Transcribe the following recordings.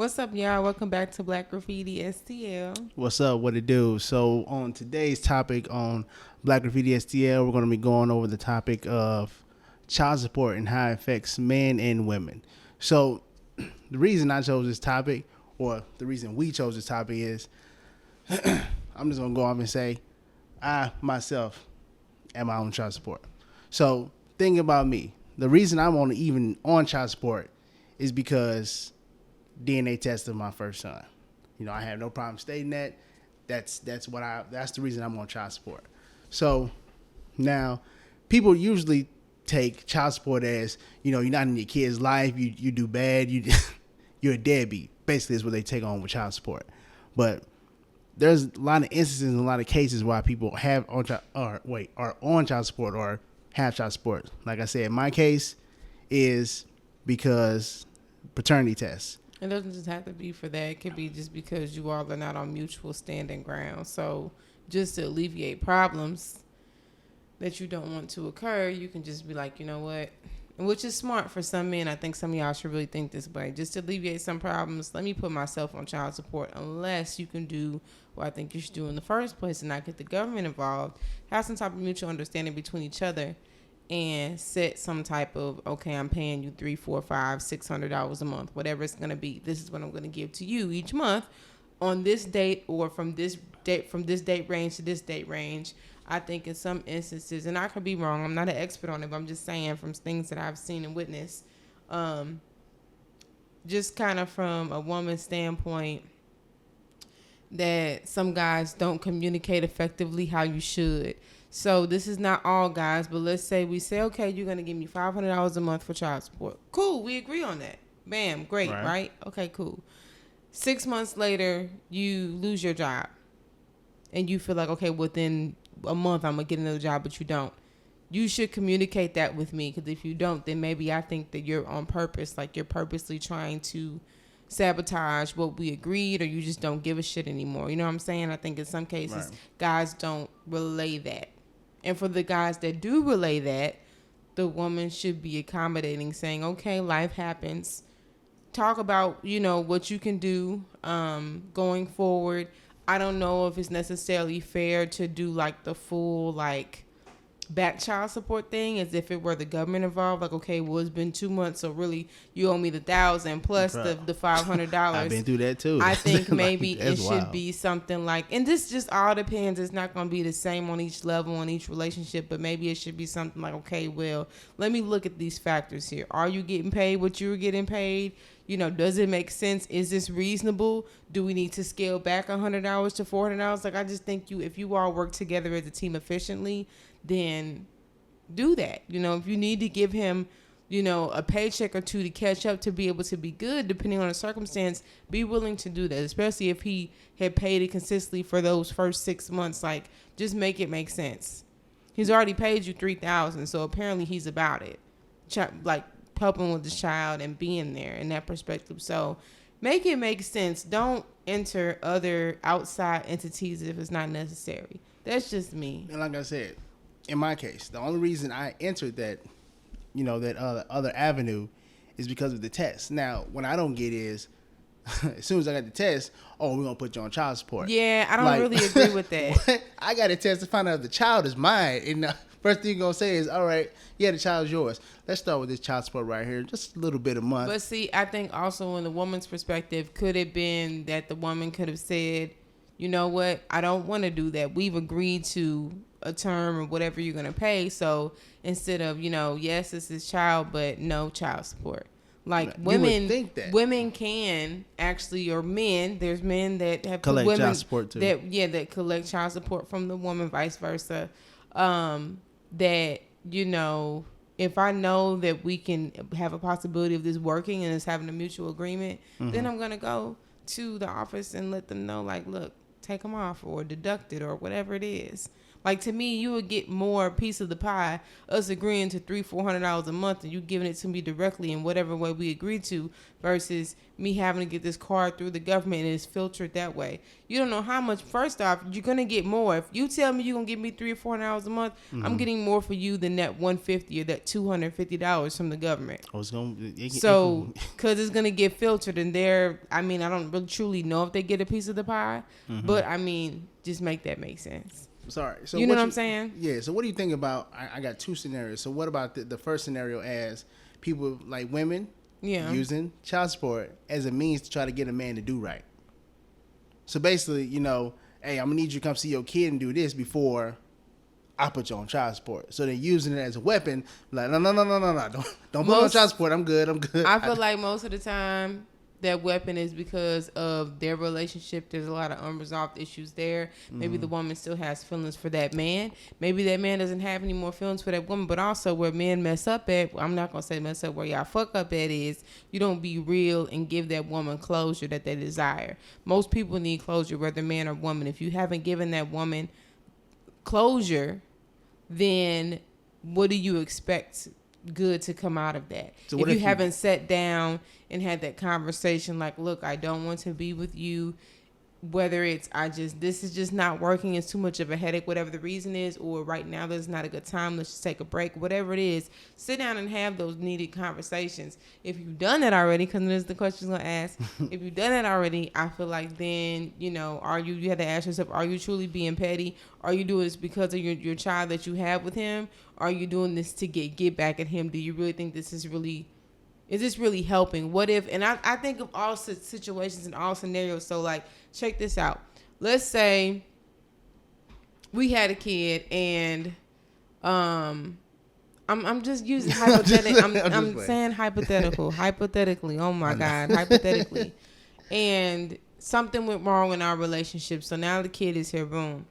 What's up, y'all? Welcome back to Black Graffiti STL. What's up? What it do? So on today's topic on Black Graffiti STL, we're going to be going over the topic of child support and how it affects men and women. So the reason I chose this topic, or the reason we chose this topic is, I'm just going to go off and say, I myself am my own child support. So think about me. The reason I'm even on child support is because DNA tested my first son. You know, I have no problem stating that. That's the reason I'm on child support. So now people usually take child support as, you know, you're not in your kid's life, you do bad, you're a deadbeat. Basically is what they take on with child support. But there's a lot of instances and a lot of cases why people are on child support or have child support. Like I said, my case is because paternity tests. It doesn't just have to be for that. It could be just because you all are not on mutual standing ground. So just to alleviate problems that you don't want to occur, you can just be like, you know what? And which is smart for some men. I think some of y'all should really think this way. Just to alleviate some problems, let me put myself on child support unless you can do what I think you should do in the first place and not get the government involved. Have some type of mutual understanding between each other and set some type of, okay, I'm paying you $300, $400, $500, $600 a month, whatever it's going to be. This is what I'm going to give to you each month on this date, or from this date range to this date range. I think in some instances, and I could be wrong, I'm not an expert on it, but I'm just saying from things that I've seen and witnessed, just kind of from a woman's standpoint, that some guys don't communicate effectively how you should. So this is not all guys, but let's say we say, okay, you're going to give me $500 a month for child support. Cool. We agree on that. Bam. Great. Right? Okay, cool. 6 months later, you lose your job and you feel like, okay, within a month, I'm going to get another job, but you don't. You should communicate that with me, because if you don't, then maybe I think that you're on purpose, like you're purposely trying to sabotage what we agreed, or you just don't give a shit anymore. You know what I'm saying? I think in some cases, guys don't relay that. And for the guys that do relay that, the woman should be accommodating, saying, okay, life happens. Talk about, you know, what you can do going forward. I don't know if it's necessarily fair to do like the full like back child support thing as if it were the government involved. Like, okay, well, it's been 2 months, so really you owe me the $1,000 plus the $500. I've been through that too. I think maybe like, it should be something like, and this just all depends. It's not going to be the same on each level, on each relationship, but maybe it should be something like, okay, well, let me look at these factors here. Are you getting paid what you were getting paid? You know, does it make sense? Is this reasonable? Do we need to scale back $100 to $400? Like, I just think if you all work together as a team efficiently, then do that. You know, if you need to give him, you know, a paycheck or two to catch up to be able to be good, depending on the circumstance, be willing to do that, especially if he had paid it consistently for those first 6 months. Like, just make it make sense. He's already paid you $3,000, so apparently he's about it. Like, helping with the child and being there in that perspective. So make it make sense. Don't enter other outside entities if it's not necessary. That's just me. And like I said, in my case, the only reason I entered that, you know, that other avenue is because of the test. Now, what I don't get is, as soon as I got the test, oh, we're going to put you on child support. Yeah, I don't really agree with that. I got a test to find out if the child is mine. And first thing you're going to say is, all right, yeah, the child's yours. Let's start with this child support right here. Just a little bit a month. But see, I think also in the woman's perspective, could it been that the woman could have said, you know what, I don't want to do that. We've agreed to a term or whatever you're going to pay. So instead of, you know, yes, it's his child, but no child support. Like, women can actually, or men, there's men that have collect women child support too. That collect child support from the woman, vice versa. That, you know, if I know that we can have a possibility of this working and us having a mutual agreement, then I'm going to go to the office and let them know, like, look, take them off or deduct it or whatever it is. Like, to me, you would get more piece of the pie, us agreeing to $300-$400 a month and you giving it to me directly in whatever way we agreed to, versus me having to get this card through the government and it's filtered that way. You don't know how much. First off, you're going to get more. If you tell me you're going to give me $300-$400 a month, I'm getting more for you than that $150 or that $250 from the government. So, because it's going to get filtered, and I don't really truly know if they get a piece of the pie, but just make that make sense. Sorry. So you know what I'm saying? Yeah. So what do you think about, I got two scenarios. So what about the first scenario, as people like women using child support as a means to try to get a man to do right? So basically, hey, I'm going to need you to come see your kid and do this before I put you on child support. So they're using it as a weapon. Like, no. Don't put me on child support. I'm good. I feel like most of the time that weapon is because of their relationship. There's a lot of unresolved issues there. Maybe the woman still has feelings for that man. Maybe that man doesn't have any more feelings for that woman. But also where men mess up at, I'm not going to say mess up, where y'all fuck up at is you don't be real and give that woman closure that they desire. Most people need closure, whether man or woman. If you haven't given that woman closure, then what do you expect good to come out of that? So if you haven't sat down and had that conversation, like, look, I don't want to be with you, whether it's this is just not working, it's too much of a headache, whatever the reason is, or right now there's not a good time, let's just take a break, whatever it is, sit down and have those needed conversations. If you've done that already, because there's the questions I'm going to ask, if you've done that already, I feel like then, you have to ask yourself, are you truly being petty? Are you doing this because of your child that you have with him? Are you doing this to get back at him? Do you really think is this really helping? What if, and I think of all situations and all scenarios. So, like, check this out. Let's say we had a kid, and I'm just using hypothetical. I'm saying hypothetically. Oh my God, hypothetically. And something went wrong in our relationship. So now the kid is here, boom,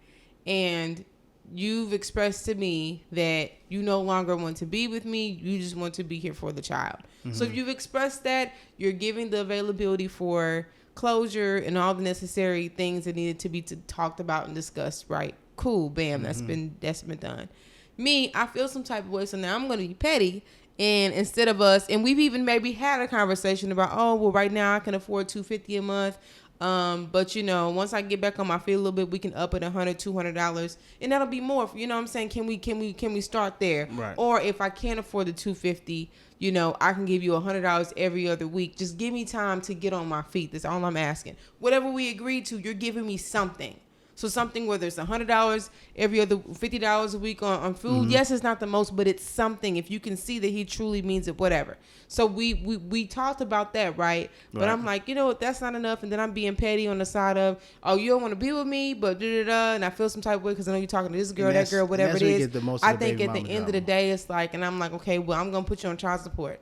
and you've expressed to me that you no longer want to be with me. You just want to be here for the child. So if you've expressed that, you're giving the availability for closure and all the necessary things that needed to be talked about and discussed, right? Cool, bam, that's been done. Me, I feel some type of way, so now I'm going to be petty. And instead of us, and we've even maybe had a conversation about, oh, well, right now I can afford $250 a month. But once I get back on my feet a little bit, we can up it $100, $200, and that'll be more. You know what I'm saying? Can we start there? Right. Or if I can't afford the $250, I can give you $100 every other week. Just give me time to get on my feet. That's all I'm asking. Whatever we agreed to, you're giving me something. So something, whether it's $100 every other, $50 a week on food. Yes, it's not the most, but it's something. If you can see that he truly means it, whatever. So we talked about that, right? But I'm like, you know what? That's not enough. And then I'm being petty on the side of, oh, you don't want to be with me, but and I feel some type of way because I know you're talking to this girl, that girl, whatever it is. I think at the end of the day, it's like, and I'm like, okay, well, I'm gonna put you on child support.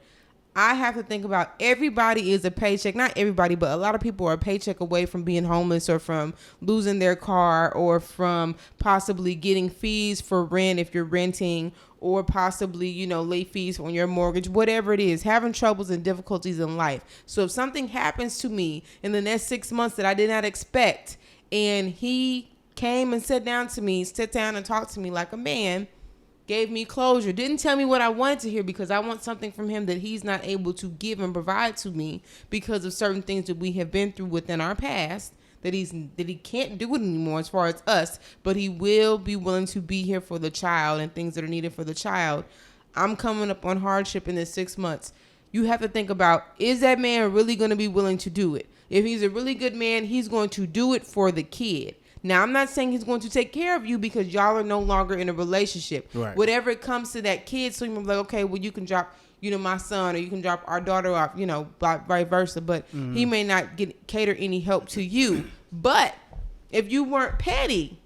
I have to think about, everybody is a paycheck. Not everybody, but a lot of people are a paycheck away from being homeless, or from losing their car, or from possibly getting fees for rent if you're renting, or possibly, late fees on your mortgage, whatever it is, having troubles and difficulties in life. So if something happens to me in the next 6 months that I did not expect, and he came and sat down and talked to me like a man, gave me closure, didn't tell me what I wanted to hear, because I want something from him that he's not able to give and provide to me because of certain things that we have been through within our past, that he can't do it anymore as far as us, but he will be willing to be here for the child and things that are needed for the child. I'm coming up on hardship in this 6 months. You have to think about, is that man really going to be willing to do it? If he's a really good man, he's going to do it for the kid. Now, I'm not saying he's going to take care of you because y'all are no longer in a relationship. Right. Whatever it comes to that kid, so you're like, okay, well, you can drop, my son, or you can drop our daughter off, vice versa. But he may not cater any help to you. But if you weren't petty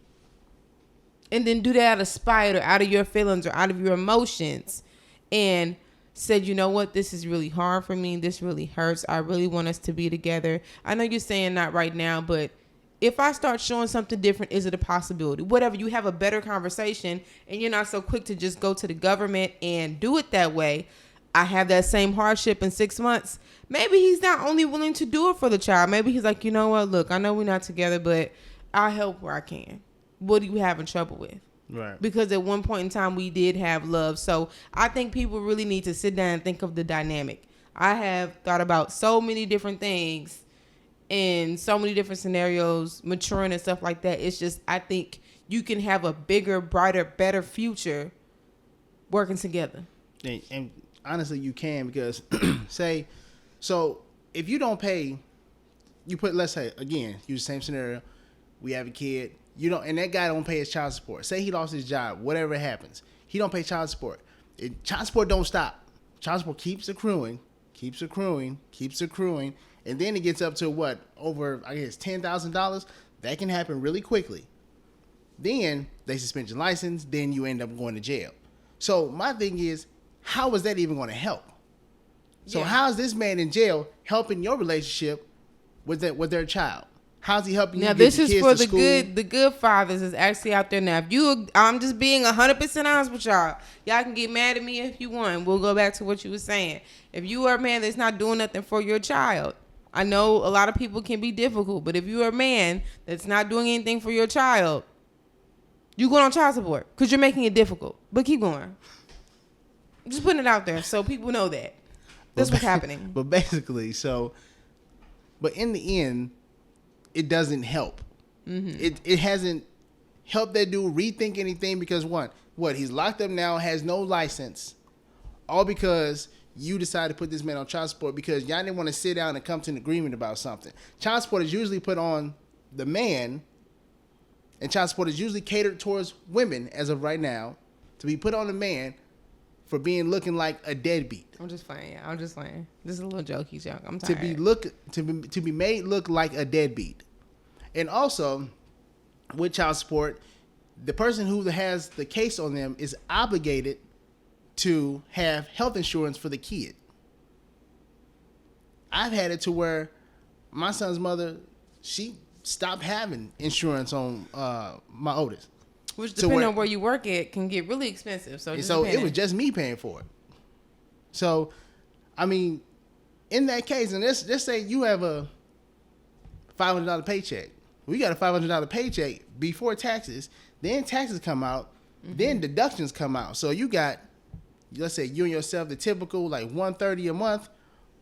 and then do that out of spite, or out of your feelings, or out of your emotions, and said, you know what, this is really hard for me, this really hurts, I really want us to be together. I know you're saying not right now, but if I start showing something different, is it a possibility? Whatever, you have a better conversation, and you're not so quick to just go to the government and do it that way. I have that same hardship in 6 months. Maybe he's not only willing to do it for the child. Maybe he's like, you know what, look, I know we're not together, but I'll help where I can. What are you having trouble with? Right. Because at one point in time we did have love. So I think people really need to sit down and think of the dynamic. I have thought about so many different things in so many different scenarios, maturing and stuff like that. It's just, I think you can have a bigger, brighter, better future working together. And honestly, you can, because say, so if you don't pay, you put, let's say, again, use the same scenario. We have a kid, and that guy don't pay his child support. Say he lost his job, whatever happens, he don't pay child support. Child support don't stop. Child support keeps accruing, and then it gets up to what, over, I guess, $10,000. That can happen really quickly. Then they suspend your license. Then you end up going to jail. So my thing is, how is that even going to help? So how is this man in jail helping your relationship with their child? How's he helping you now, get this the is kids for to the school? the good fathers is actually out there now. I'm just being 100% honest with y'all. Y'all can get mad at me if you want. We'll go back to what you were saying. If you are a man that's not doing nothing for your child, I know a lot of people can be difficult, but if you are a man that's not doing anything for your child, you going on child support because you're making it difficult. But keep going. Just putting it out there so people know that. That's what's happening. But basically, but in the end, it doesn't help. Mm-hmm. It hasn't helped that dude rethink anything, because what he's locked up now, has no license, all because you decided to put this man on child support because y'all didn't want to sit down and come to an agreement about something. Child support is usually put on the man, and child support is usually catered towards women as of right now, to be put on the man for looking like a deadbeat. I'm just playing. This is a little jokey joke. I'm tired. To be made look like a deadbeat. And also, with child support, the person who has the case on them is obligated to have health insurance for the kid. I've had it to where my son's mother, she stopped having insurance on my oldest. Which, depending on where you work at, can get really expensive. So it was just me paying for it. So, I mean, in that case, and let's say you have a $500 paycheck. We got a $500 paycheck before taxes. Then taxes come out. Mm-hmm. Then deductions come out. So you got, let's say you and yourself, the typical like $130 a month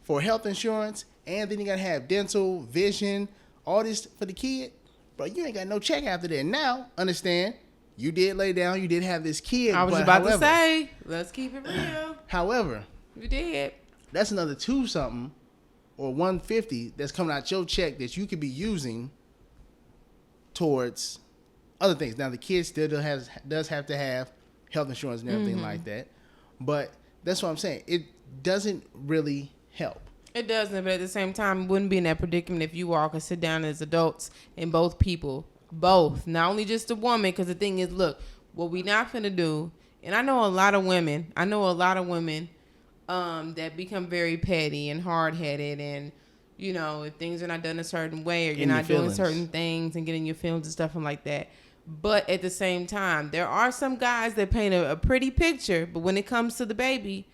for health insurance, and then you gotta have dental, vision, all this for the kid. Bro, you ain't got no check after that. Now, understand, you did lay down, you did have this kid. I was about to say, let's keep it real. However, you did. That's another $2-something or $150 that's coming out your check that you could be using towards other things. Now, the kid still does have to have health insurance and everything like that. But that's what I'm saying. It doesn't really help. It doesn't, but at the same time, it wouldn't be in that predicament if you all could sit down as adults and both, not only just the woman, because the thing is, look, what we not finna do, and I know a lot of women that become very petty and hard-headed, and, you know, if things are not done a certain way, or you're not doing certain things and getting your feelings and stuff like that. But at the same time, there are some guys that paint a pretty picture, but when it comes to the baby,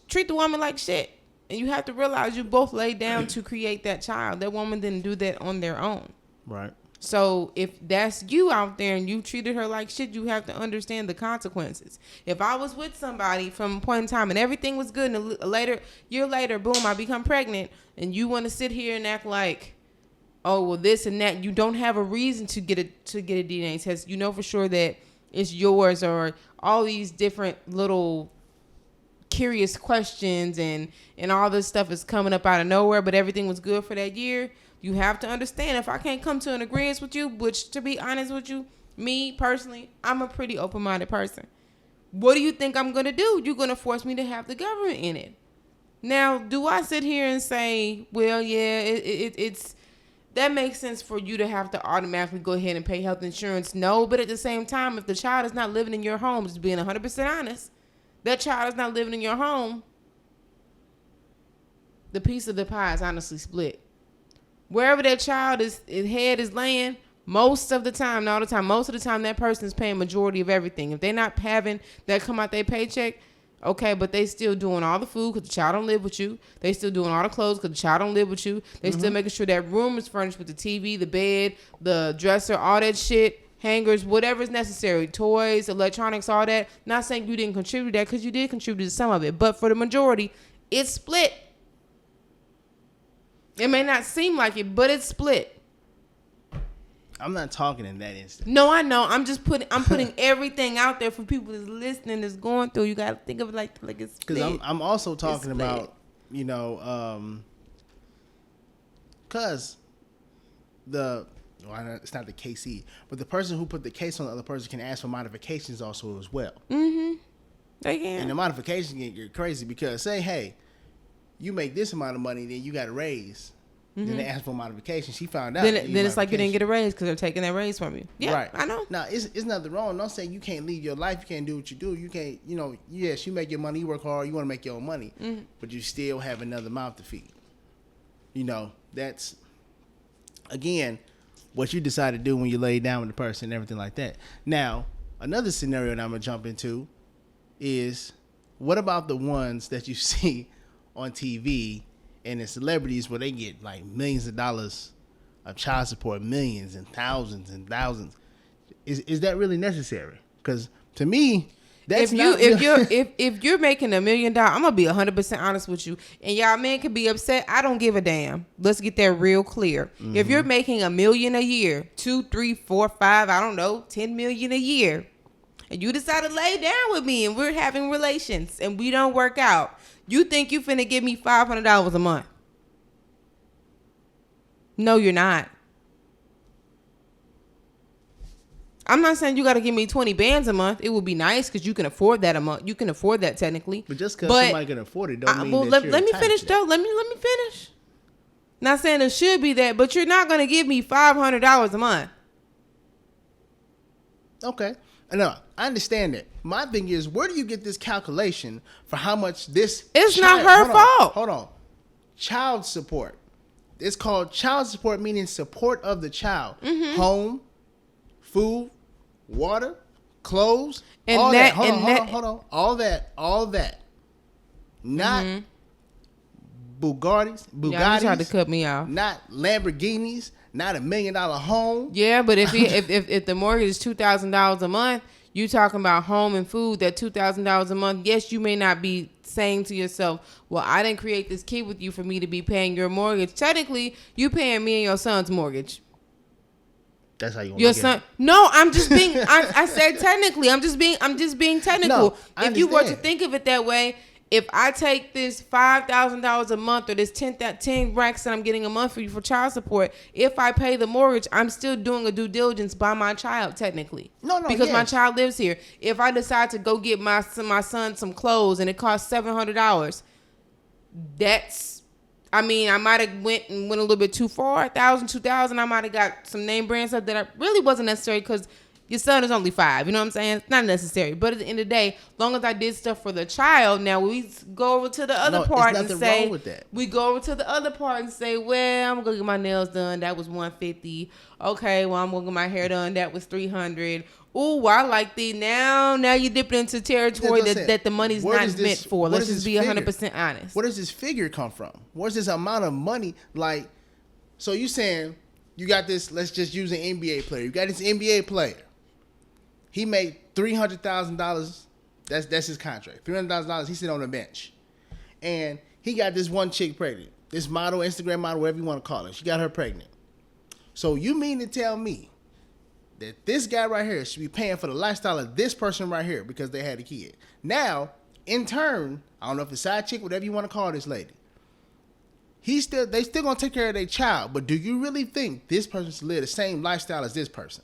treat the woman like shit. And you have to realize you both laid down to create that child. That woman didn't do that on their own. Right. So if that's you out there and you treated her like shit, you have to understand the consequences. If I was with somebody from a point in time and everything was good, and a year later, boom, I become pregnant, and you want to sit here and act like, oh, well, this and that, you don't have a reason to get a DNA test. You know for sure that it's yours, or all these different little curious questions and all this stuff is coming up out of nowhere, but everything was good for that year. You have to understand, if I can't come to an agreement with you, which, to be honest with you, me personally, I'm a pretty open-minded person. What do you think I'm going to do? You're going to force me to have the government in it. Now, do I sit here and say, well, yeah, it's that makes sense for you to have to automatically go ahead and pay health insurance? No, but at the same time, if the child is not living in your home, just being 100% honest, that child is not living in your home, the piece of the pie is honestly split. Wherever that child head is laying, most of the time, not all the time, most of the time, that person is paying majority of everything. If they're not having that come out their paycheck, okay, but they still doing all the food because the child don't live with you. They still doing all the clothes because the child don't live with you. They still making sure that room is furnished with the TV, the bed, the dresser, all that shit. hangers, whatever is necessary, toys, electronics, all that. Not saying you didn't contribute that, because you did contribute to some of it, but for the majority, it's split. It may not seem like it, but it's split. I'm not talking in that instant. No, I know. I'm putting everything out there for people that's listening, that's going through. You got to think of it like it's split. Because I'm also talking about, you know, because it's not the KC, but the person who put the case on the other person can ask for modifications also as well. Mm-hmm. They can. And the modifications can get crazy because say, hey, you make this amount of money, then you got a raise. Then they ask for modification. She found out. Then it's like you didn't get a raise because they're taking that raise from you. Yeah, right. I know. Now, it's nothing wrong. Don't say you can't live your life. You can't do what you do. You can't, you know, yes, you make your money. You work hard. You want to make your own money. Mm-hmm. But you still have another mouth to feed. You know, that's, again, what you decide to do when you lay down with the person and everything like that. Now, another scenario that I'm going to jump into is, what about the ones that you see on TV and the celebrities where they get like millions of dollars of child support, millions and thousands and thousands? Is that really necessary? Because to me, that's if you're making $1 million, I'm gonna be 100% honest with you, and y'all men can be upset. I don't give a damn. Let's get that real clear. Mm-hmm. If you're making $1 million a year, 2, 3, 4, 5, I don't know, 10 million a year, and you decide to lay down with me and we're having relations and we don't work out, you think you finna give me $500 a month? No, you're not. I'm not saying you got to give me 20 bands a month. It would be nice because you can afford that a month. You can afford that technically. But just because somebody can afford it don't mean that let me finish though. Let me finish. Not saying it should be that, but you're not going to give me $500 a month. Okay. No, I understand that. My thing is, where do you get this calculation for how much this? It's not her fault. Hold on. Child support. It's called child support, meaning support of the child. Mm-hmm. Home, food, water, clothes, and all that. Hold on. All that. Not Bugattis. Y'all tried to cut me off. Not Lamborghinis. Not $1 million home. Yeah, but if the mortgage is $2,000 a month, you talking about home and food, that $2,000 a month. Yes, you may not be saying to yourself, well, I didn't create this kid with you for me to be paying your mortgage. Technically, you paying me and your son's mortgage. That's how you want your son. No, I'm just being. I said technically. I'm just being technical. No, if you were to think of it that way, if I take this $5,000 a month or this 10 racks that I'm getting a month for you for child support, if I pay the mortgage, I'm still doing a due diligence by my child technically. Because my child lives here. If I decide to go get my son some clothes and it costs $700, that's. I mean, I might have went a little bit too far, $1,000, $2,000. I might have got some name brand stuff that I really wasn't necessary because your son is only 5. You know what I'm saying? It's not necessary. But at the end of the day, as long as I did stuff for the child, now we go over to the other part and say, wrong with that. We go over to the other part and say, well, I'm going to get my nails done. That was $150. Okay, well, I'm going to get my hair done. That was $300. Ooh, I like the now you're dipping into territory that the money's not meant for. Let's just be 100% honest. Where does this figure come from? Where's this amount of money? Like, so you saying you got this, let's just use an NBA player. You got this NBA player. He made $300,000. That's his contract. $300,000. He sit on the bench. And he got this one chick pregnant. This model, Instagram model, whatever you want to call her. She got her pregnant. So you mean to tell me that this guy right here should be paying for the lifestyle of this person right here because they had a kid? Now, in turn, I don't know if it's side chick, whatever you want to call this lady, they still gonna take care of their child. But do you really think this person should live the same lifestyle as this person?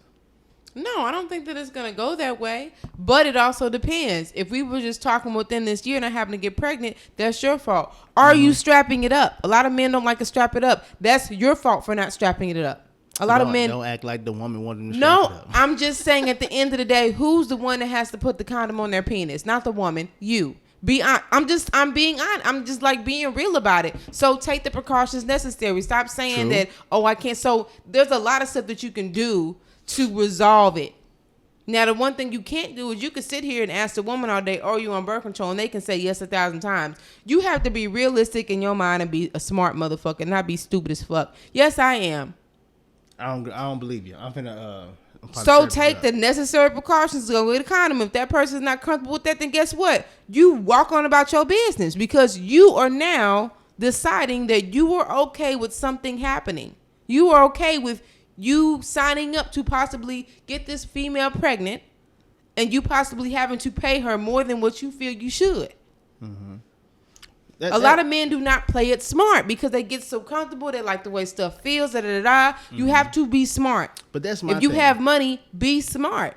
No, I don't think that it's going to go that way. But it also depends. If we were just talking within this year and I happen to get pregnant, that's your fault. Are you strapping it up? A lot of men don't like to strap it up. That's your fault for not strapping it up. A lot of men don't act like the woman wanted to strap it up. No, I'm just saying at the end of the day, who's the one that has to put the condom on their penis? Not the woman, you. I'm being honest. I'm just like being real about it. So take the precautions necessary. Stop saying that, I can't. So there's a lot of stuff that you can do to resolve it. Now, the one thing you can't do is you can sit here and ask the woman all day, are you on birth control? And they can say yes 1,000 times. You have to be realistic in your mind and be a smart motherfucker, not be stupid as fuck. Yes, I am. I don't believe you. I'm finna So take the necessary precautions to go with a condom. If that person is not comfortable with that, then guess what? You walk on about your business because you are now deciding that you are okay with something happening. You are okay with you signing up to possibly get this female pregnant and you possibly having to pay her more than what you feel you should. Mm-hmm. A lot of men do not play it smart because they get so comfortable. They like the way stuff feels. Mm-hmm. You have to be smart. But that's my If you thing. have money, be smart.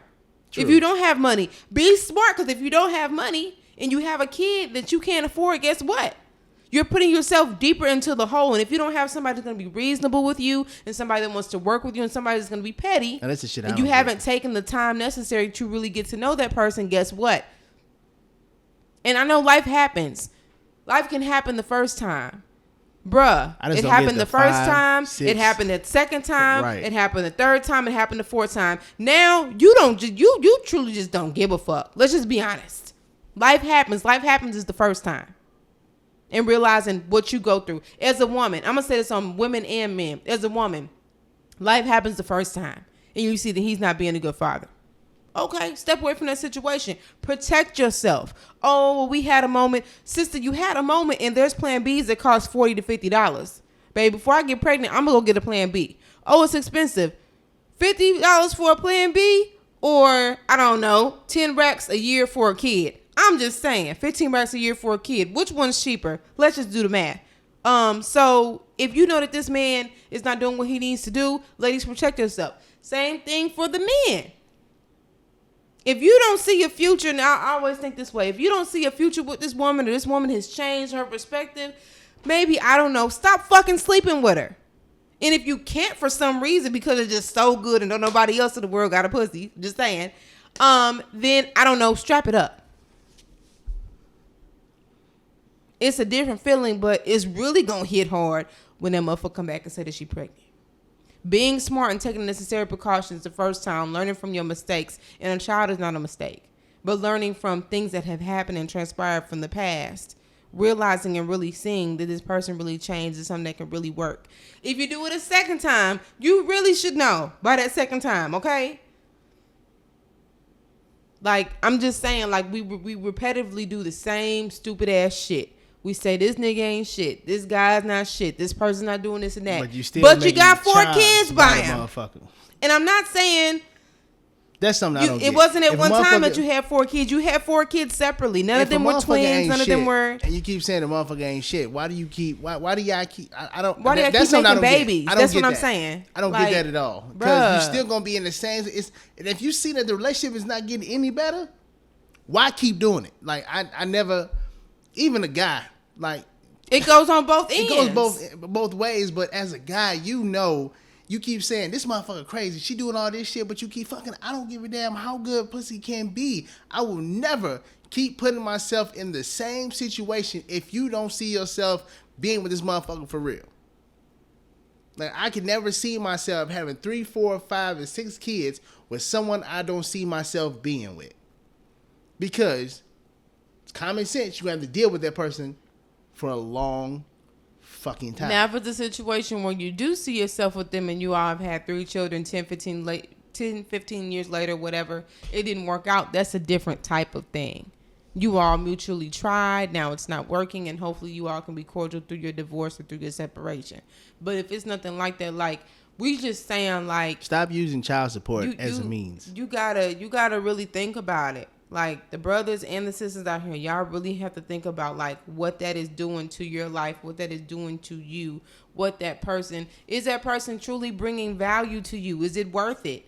True. If you don't have money, be smart. Because if you don't have money and you have a kid that you can't afford, guess what? You're putting yourself deeper into the hole. And if you don't have somebody that's going to be reasonable with you and somebody that wants to work with you and somebody that's going to be petty, and that's the shit and you haven't taken the time necessary to really get to know that person, guess what? And I know life happens. Life can happen the first time. Bruh, it happened the first time. 6, it happened the second time. Right. It happened the third time. It happened the fourth time. Now, you truly just don't give a fuck. Let's just be honest. Life happens. Life happens is the first time. And realizing what you go through. As a woman, I'm going to say this on women and men. As a woman, life happens the first time. And you see that he's not being a good father. Okay, step away from that situation. Protect yourself. Oh, well, we had a moment. Sister, you had a moment and there's plan Bs that cost $40 to $50. Babe, before I get pregnant, I'm going to go get a plan B. Oh, it's expensive. $50 for a plan B or, I don't know, 10 racks a year for a kid. I'm just saying, 15 racks a year for a kid. Which one's cheaper? Let's just do the math. So if you know that this man is not doing what he needs to do, ladies, protect yourself. Same thing for the men. If you don't see a future, now I always think this way, if you don't see a future with this woman or this woman has changed her perspective, maybe, I don't know, stop fucking sleeping with her. And if you can't for some reason because it's just so good and don't nobody else in the world got a pussy, just saying, then, I don't know, strap it up. It's a different feeling, but it's really going to hit hard when that motherfucker come back and say that she pregnant. Being smart and taking the necessary precautions the first time, learning from your mistakes, and a child is not a mistake, but learning from things that have happened and transpired from the past, realizing and really seeing that this person really changed is something that can really work. If you do it a second time, you really should know by that second time, okay? Like, I'm just saying, like, we repetitively do the same stupid ass shit. We say this nigga ain't shit. This guy's not shit. This person's not doing this and that. But you got 4 kids by him. And I'm not saying that's something I don't get. It wasn't at one time that you had 4 kids. You had 4 kids separately. None of them were twins. None of them were. And you keep saying the motherfucker ain't shit. Why do you keep? Why do y'all keep? I don't. Why do y'all keep making babies? That's what I'm saying. I don't get that at all. Because you're still gonna be in the same. And if you see that the relationship is not getting any better, why keep doing it? Like I never. Even a guy, like it goes on both ends. It goes both ways. But as a guy, you know, you keep saying this motherfucker crazy. She doing all this shit, but you keep fucking. I don't give a damn how good pussy can be. I will never keep putting myself in the same situation if you don't see yourself being with this motherfucker for real. Like I can never see myself having 3, 4, 5, and 6 kids with someone I don't see myself being with, because common sense, you have to deal with that person for a long fucking time. Now, if it's a situation where you do see yourself with them and you all have had 3 children 10, 15 years later, whatever, it didn't work out, that's a different type of thing. You all mutually tried, now it's not working, and hopefully you all can be cordial through your divorce or through your separation. But if it's nothing like that, like, we just saying, like, stop using child support as a means. You gotta really think about it. Like, the brothers and the sisters out here, y'all really have to think about, like, what that is doing to your life, what that is doing to you, is that person truly bringing value to you? Is it worth it?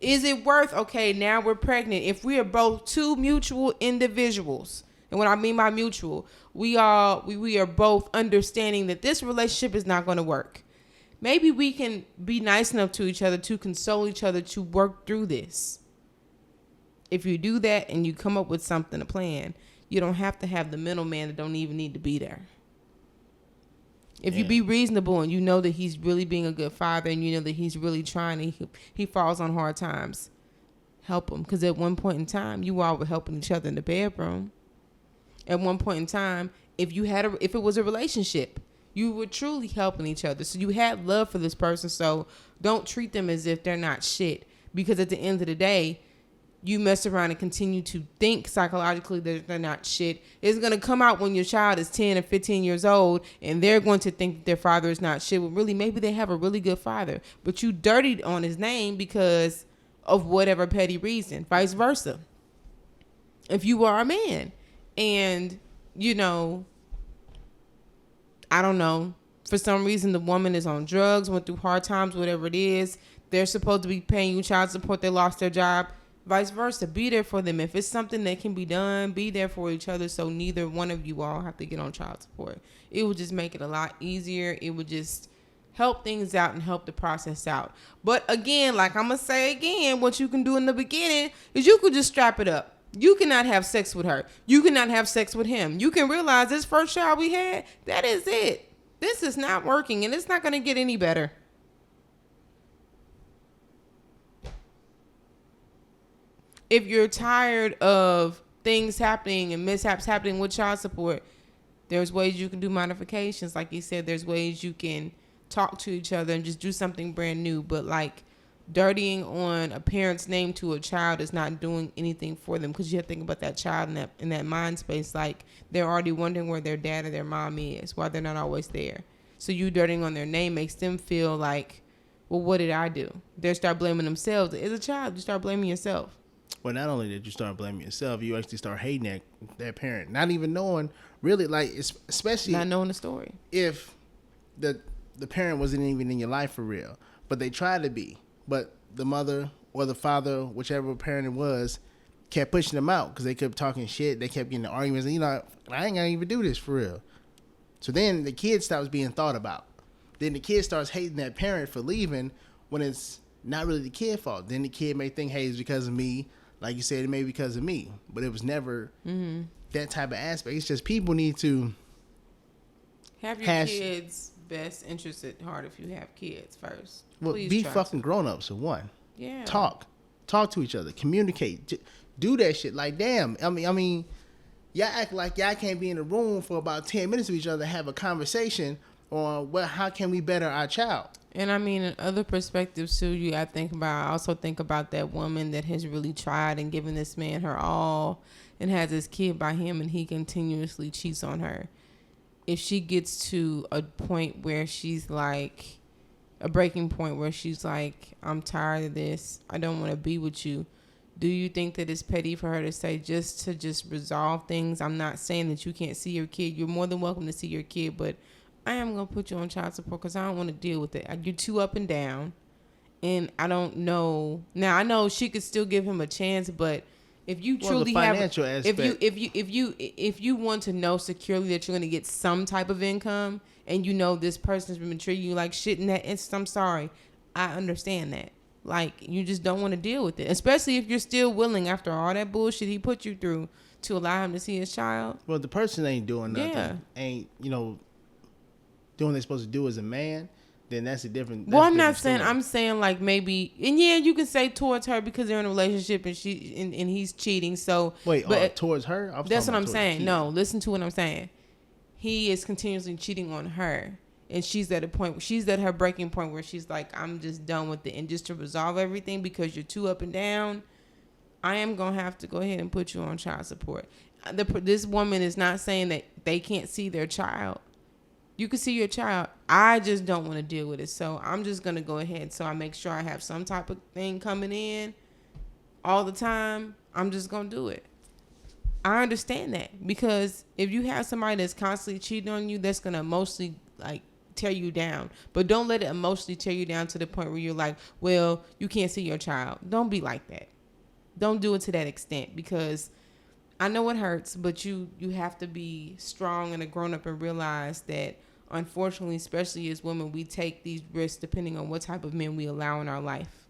Is it worth, okay, now we're pregnant. If we are both 2 mutual individuals, and what I mean by mutual, we are both understanding that this relationship is not going to work. Maybe we can be nice enough to each other to console each other to work through this. If you do that and you come up with something, a plan, you don't have to have the middleman that don't even need to be there. If you be reasonable and you know that he's really being a good father and you know that he's really trying and he falls on hard times, help him. Because at one point in time, you all were helping each other in the bedroom. At one point in time, if it was a relationship, you were truly helping each other. So you had love for this person. So don't treat them as if they're not shit. Because at the end of the day, you mess around and continue to think psychologically that they're not shit. It's going to come out when your child is 10 or 15 years old and they're going to think that their father is not shit. Well, really, maybe they have a really good father, but you dirtied on his name because of whatever petty reason. Vice versa. If you are a man and, you know, I don't know, for some reason the woman is on drugs, went through hard times, whatever it is, they're supposed to be paying you child support, they lost their job. Vice versa, be there for them. If it's something that can be done, be there for each other so neither one of you all have to get on child support. It would just make it a lot easier. It would just help things out and help the process out. But again, like I'm going to say again, what you can do in the beginning is you could just strap it up. You cannot have sex with her. You cannot have sex with him. You can realize this first child we had, that is it. This is not working and it's not going to get any better. If you're tired of things happening and mishaps happening with child support, there's ways you can do modifications. Like you said, there's ways you can talk to each other and just do something brand new. But like dirtying on a parent's name to a child is not doing anything for them, because you have to think about that child in that mind space. Like they're already wondering where their dad or their mom is, why they're not always there. So you dirtying on their name makes them feel like, well, what did I do? They start blaming themselves. As a child, you start blaming yourself. Well, not only did you start blaming yourself, you actually start hating that parent, not even knowing really, like, especially not knowing the story. If the parent wasn't even in your life for real, but they tried to be, but the mother or the father, whichever parent it was, kept pushing them out because they kept talking shit. They kept getting in arguments, and I ain't gonna even do this for real. So then the kid stops being thought about. Then the kid starts hating that parent for leaving when it's not really the kid's fault. Then the kid may think, hey, it's because of me. Like you said, it may be because of me. But it was never that type of aspect. It's just people need to have your kids' best interest at heart if you have kids first. Well, be fucking grown-ups for one. Yeah. Talk to each other. Communicate. Do that shit. Like, damn. I mean, y'all act like y'all can't be in a room for about 10 minutes with each other, have a conversation on how can we better our child. And I mean, in other perspectives too, I also think about that woman that has really tried and given this man her all and has this kid by him, and he continuously cheats on her. If she gets to a point where she's like, a breaking point where she's like, I'm tired of this, I don't want to be with you, do you think that it's petty for her to say just resolve things? I'm not saying that you can't see your kid. You're more than welcome to see your kid, but I am going to put you on child support because I don't want to deal with it. You're too up and down, and I don't know. Now, I know she could still give him a chance, but if you truly have, if you want to know securely that you're going to get some type of income, and you know this person's been treating you like shit in that instance, I'm sorry. I understand that. Like, you just don't want to deal with it, especially if you're still willing after all that bullshit he put you through to allow him to see his child. Well, the person ain't doing nothing. Yeah. Ain't, doing what they're supposed to do as a man, then that's a different. Well, I'm not saying. I'm saying like maybe, and yeah, you can say towards her because they're in a relationship and and he's cheating. So wait, but towards her? That's what I'm saying. No, listen to what I'm saying. He is continuously cheating on her, and she's at a point. She's at her breaking point where she's like, I'm just done with it, and just to resolve everything because you're too up and down, I am gonna have to go ahead and put you on child support. This woman is not saying that they can't see their child. You can see your child. I just don't want to deal with it. So I'm just going to go ahead. So I make sure I have some type of thing coming in all the time. I'm just going to do it. I understand that, because if you have somebody that's constantly cheating on you, that's going to mostly like tear you down. But don't let it emotionally tear you down to the point where you're like, well, you can't see your child. Don't be like that. Don't do it to that extent, because I know it hurts, but you have to be strong and a grown-up and realize that, unfortunately, especially as women, we take these risks depending on what type of men we allow in our life.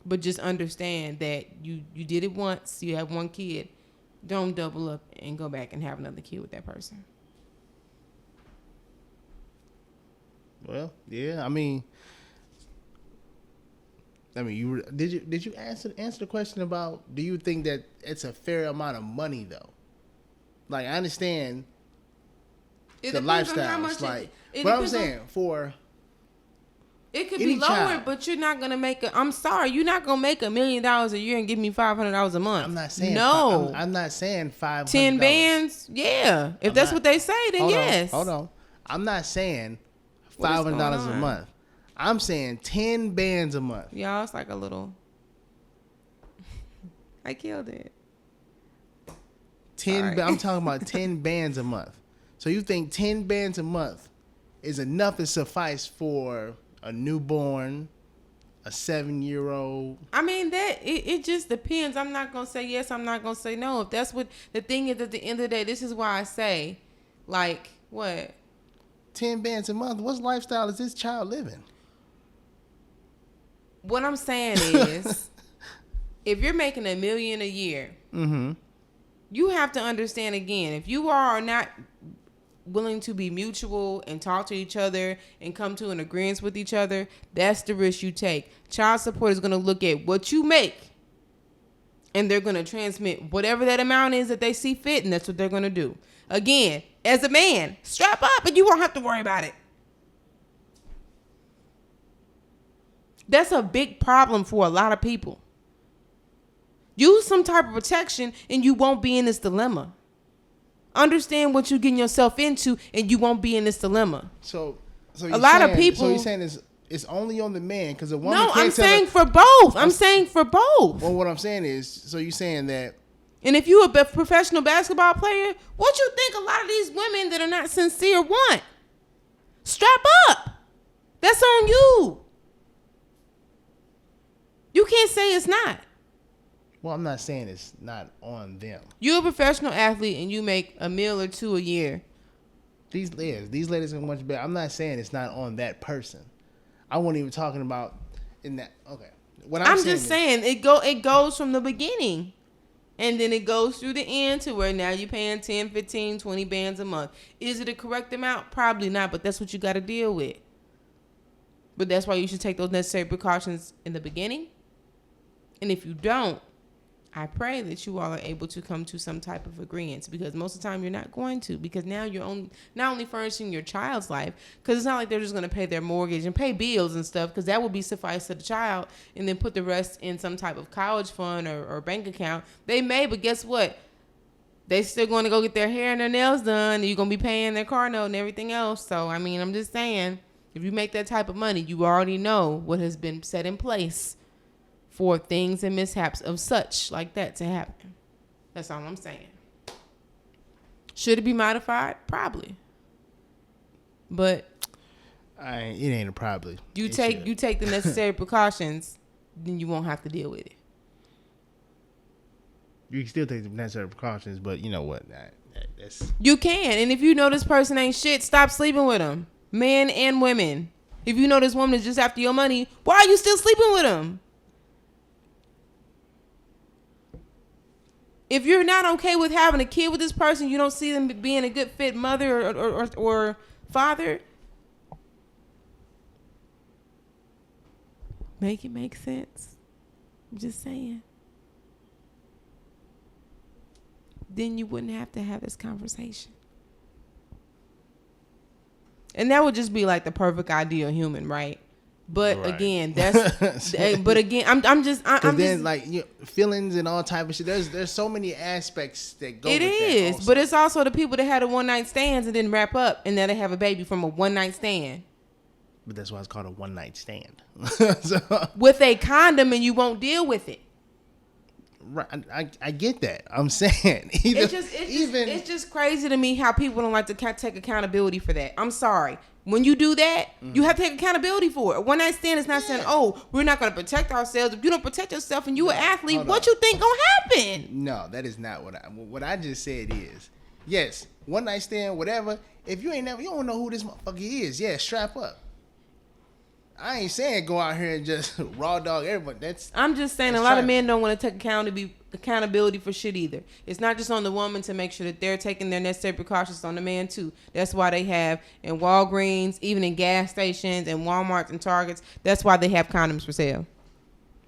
But just understand that you did it once, you have one kid. Don't double up and go back and have another kid with that person. Well, yeah, I mean, did you answer the question about, do you think that it's a fair amount of money though? Like, I understand the lifestyles, like, but I'm saying It could Any be lower, child. but you're not gonna make I'm sorry, you're not gonna make $1 million a year and give me $500 a month. I'm not saying no. I'm not saying $500. 10 bands, yeah. If that's what they say, then yes. Hold on. I'm not saying $500 a month. I'm saying 10 bands a month. Y'all, it's like a little. I killed it. 10. I'm talking about 10 bands a month. So you think 10 bands a month is enough to suffice for a newborn, a 7-year-old? I mean, that it just depends. I'm not gonna say yes. I'm not gonna say no. If that's what the thing is, at the end of the day, this is why I say, like, what? 10 bands a month. What lifestyle is this child living? What I'm saying is, if you're making $1 million a year, you have to understand again. If you are not willing to be mutual and talk to each other and come to an agreement with each other, that's the risk you take. Child support is going to look at what you make, and they're going to transmit whatever that amount is that they see fit, and that's what they're going to do. Again, as a man, strap up and you won't have to worry about it. That's a big problem for a lot of people. Use some type of protection and you won't be in this dilemma. Understand what you're getting yourself into and you won't be in this dilemma. So a lot of people. So you're saying it's only on the man because a woman. No, can't I'm tell saying for both. I'm saying for both. Well, what I'm saying is, so you're saying that. And if you're a professional basketball player, what you think a lot of these women that are not sincere want? Strap up. That's on you. You can't say it's not. Well, I'm not saying it's not on them. You're a professional athlete and you make $1 million or $2 million a year. These ladies are much better. I'm not saying it's not on that person. I wasn't even talking about in that. Okay. What I'm just saying it goes from the beginning. And then it goes through the end to where now you're paying 10, 15, 20 bands a month. Is it a correct amount? Probably not, but that's what you got to deal with. But that's why you should take those necessary precautions in the beginning. And if you don't, I pray that you all are able to come to some type of agreement, because most of the time you're not going to, because now you're not only furnishing your child's life, because it's not like they're just going to pay their mortgage and pay bills and stuff, because that would be suffice to the child, and then put the rest in some type of college fund or bank account. They may, but guess what? They still going to go get their hair and their nails done, and you're going to be paying their car note and everything else. So, I mean, I'm just saying, if you make that type of money, you already know what has been set in place for things and mishaps of such like that to happen. That's all I'm saying. Should it be modified? Probably. But it ain't a probably. You take the necessary precautions, then you won't have to deal with it. You can still take the necessary precautions, but you know what? That's... You can, and if you know this person ain't shit, stop sleeping with them, men and women. If you know this woman is just after your money, why are you still sleeping with them? If you're not okay with having a kid with this person, you don't see them being a good fit mother or father, make it make sense. I'm just saying. Then you wouldn't have to have this conversation. And that would just be like the perfect ideal human, right? But right. Again, that's. But again, I'm just. Like feelings and all type of shit. There's so many aspects that go. It with is, that also. But it's also the people that had a one night stands and didn't wrap up, and now they have a baby from a one night stand. But that's why it's called a one night stand. With a condom, and you won't deal with it. Right, I get that. I'm saying it's just crazy to me how people don't like to take accountability for that. I'm sorry. When you do that, you have to take accountability for it. A one night stand is not saying, "Oh, we're not going to protect ourselves." If you don't protect yourself and you're an athlete, what you think gonna happen? No, that is not what I just said is. Yes, one night stand, whatever. If you don't know who this motherfucker is, yeah, strap up. I ain't saying go out here and just raw dog everybody. I'm just saying a lot of men don't want to take accountability for shit either. It's not just on the woman to make sure that they're taking their necessary precautions, on the man too. That's why they have in Walgreens, even in gas stations and Walmarts and Targets, that's why they have condoms for sale.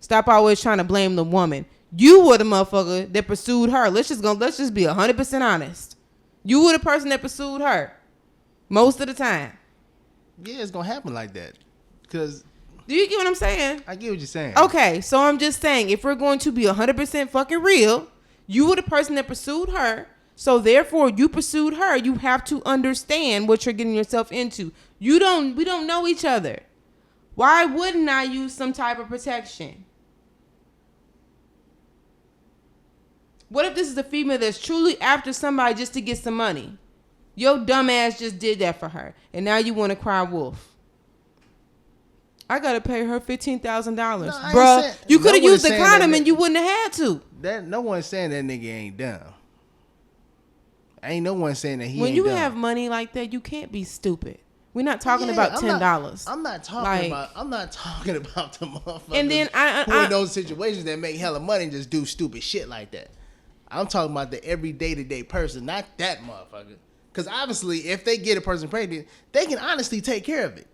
Stop always trying to blame the woman. You were the motherfucker that pursued her. Let's just be 100% honest. You were the person that pursued her most of the time. Yeah, it's gonna happen like that. Because Do you get what I'm saying? I get what you're saying. Okay, so I'm just saying, if we're going to be 100% fucking real, you were the person that pursued her. So therefore, you pursued her. You have to understand what you're getting yourself into. We don't know each other. Why wouldn't I use some type of protection? What if this is a female that's truly after somebody just to get some money? Your dumb ass just did that for her, and now you want to cry wolf. I gotta pay her $15,000, bruh. You could have used the condom and you wouldn't have had to. No one's saying that nigga ain't dumb. Ain't no one saying that he when ain't you dumb. have money like that, you can't be stupid. We're not talking about $10. I'm not talking about the motherfuckers and then who in those situations that make hella money and just do stupid shit like that. I'm talking about the every day-to-day person, not that motherfucker. Because obviously, if they get a person pregnant, they can honestly take care of it.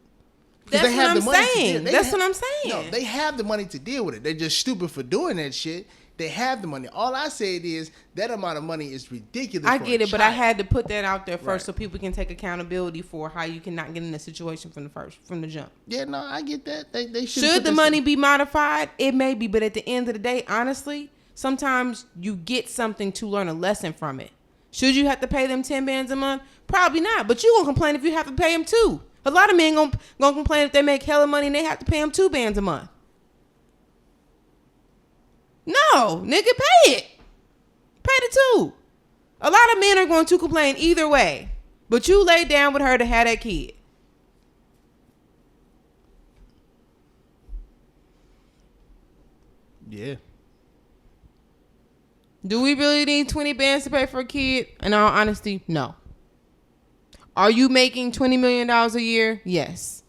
That's what I'm saying. That's what I'm saying. No, they have the money to deal with it. They're just stupid for doing that shit. They have the money. All I said is that amount of money is ridiculous. I get it, but I had to put that out there first so people can take accountability for how you cannot get in a situation from the jump. Yeah, no, I get that. They should the money be modified? It may be, but at the end of the day, honestly, sometimes you get something to learn a lesson from it. Should you have to pay them 10 bands a month? Probably not, but you gonna complain if you have to pay them 2. A lot of men gonna complain if they make hella money and they have to pay them 2 bands a month. No, nigga, pay it. Pay the 2. A lot of men are going to complain either way, but you lay down with her to have that kid. Yeah. Do we really need 20 bands to pay for a kid? In all honesty, no. Are you making $20 million a year? Yes.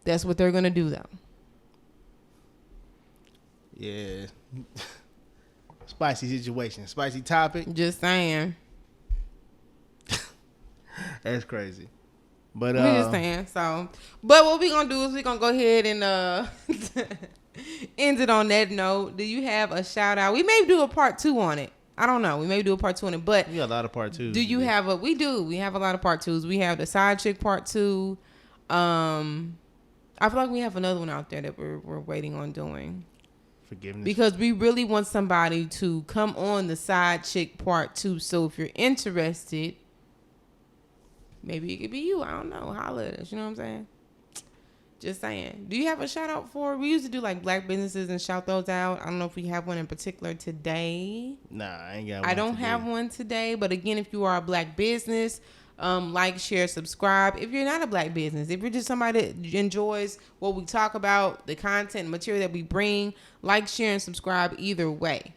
That's what they're going to do, though. Yeah. Spicy situation. Spicy topic. Just saying. That's crazy. But we just saying. So, but what we going to do is we going to go ahead and end it on that note. Do you have a shout out? We may do a part 2 on it. I don't know. We may do a part 2 on it, but we got a lot of part 2s. Do you have a? We do. We have a lot of part 2s. We have the side chick part 2. I feel like we have another one out there that we're waiting on doing. Forgiveness. Because we really want somebody to come on the side chick part 2. So if you're interested, maybe it could be you. I don't know. Holla at us. You know what I'm saying? Just saying. Do you have a shout out for? We used to do like black businesses and shout those out. I don't know if we have one in particular today. Nah, I ain't got one. I don't have one today. But again, if you are a black business, like, share, subscribe. If you're not a black business, if you're just somebody that enjoys what we talk about, the content, material that we bring, like, share, and subscribe either way.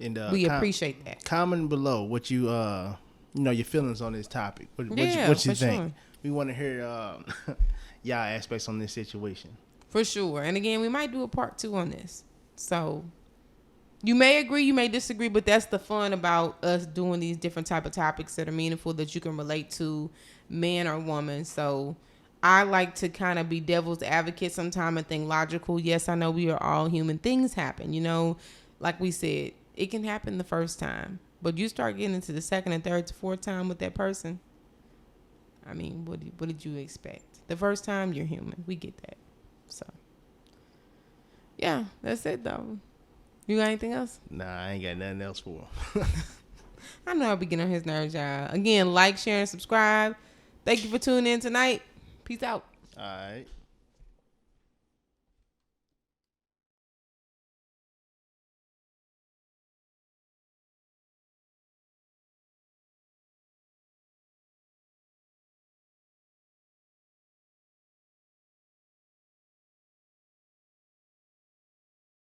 And we appreciate that. Comment below what you your feelings on this topic. What you think? Sure. We want to hear y'all aspects on this situation. For sure. And again, we might do a part 2 on this. So you may agree, you may disagree, but that's the fun about us doing these different type of topics that are meaningful that you can relate to, man or woman. So I like to kind of be devil's advocate sometimes and think logical. Yes, I know we are all human. Things happen, like we said, it can happen the first time, but you start getting into the second and third to fourth time with that person. I mean, what did you expect? The first time, you're human. We get that. So, yeah, that's it, though. You got anything else? Nah, I ain't got nothing else for him. I know I'll be getting on his nerves, y'all. Again, like, share, and subscribe. Thank you for tuning in tonight. Peace out. All right.